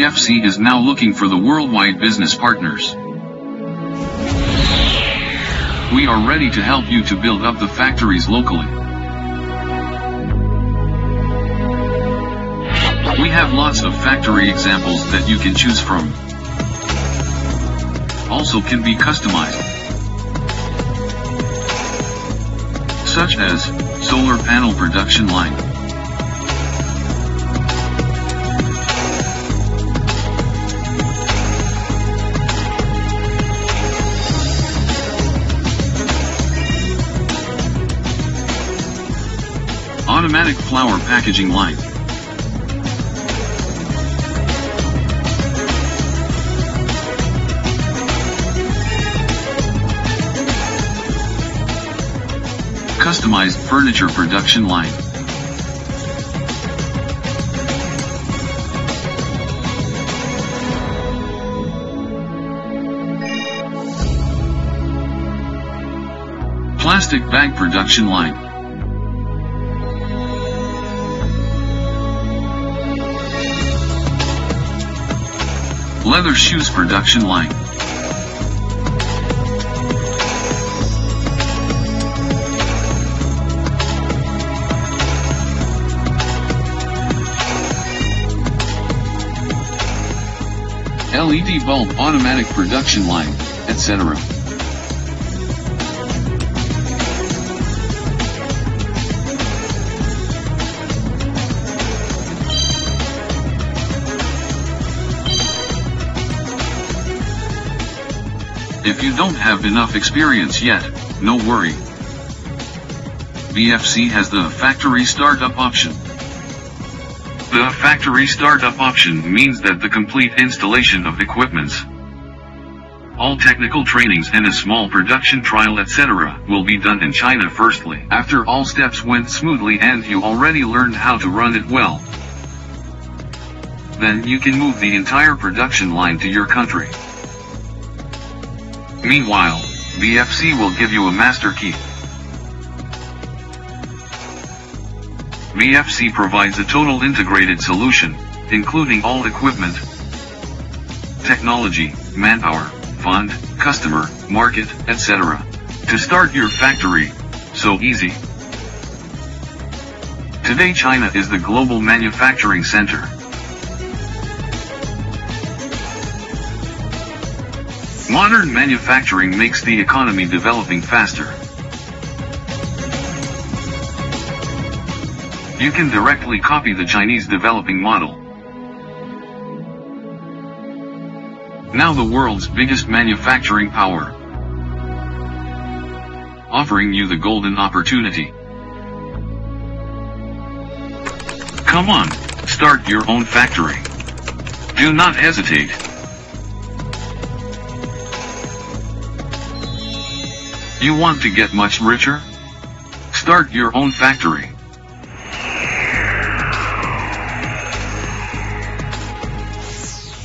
BFC is now looking for the worldwide business partners. We are ready to help you to build up the factories locally. We have lots of factory examples that you can choose from. Also can be customized, such as solar panel production line, automatic flower packaging line, customized furniture production line, plastic bag production line, leather shoes production line, LED bulb automatic production line, etc. If you don't have enough experience yet, no worry. BFC has the factory startup option. The factory startup option means that the complete installation of equipments, all technical trainings and a small production trial etc. will be done in China firstly. After all steps went smoothly and you already learned how to run it well, then you can move the entire production line to your country. Meanwhile, BFC will give you a master key. BFC provides a total integrated solution, including all equipment, technology, manpower, fund, customer, market, etc. to start your factory. So easy. Today China is the global manufacturing center. Modern manufacturing makes the economy developing faster. You can directly copy the Chinese developing model. Now the world's biggest manufacturing power, offering you the golden opportunity. Come on, start your own factory. Do not hesitate. You want to get much richer? Start your own factory.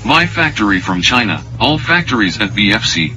Buy factory from China. All factories at BFC.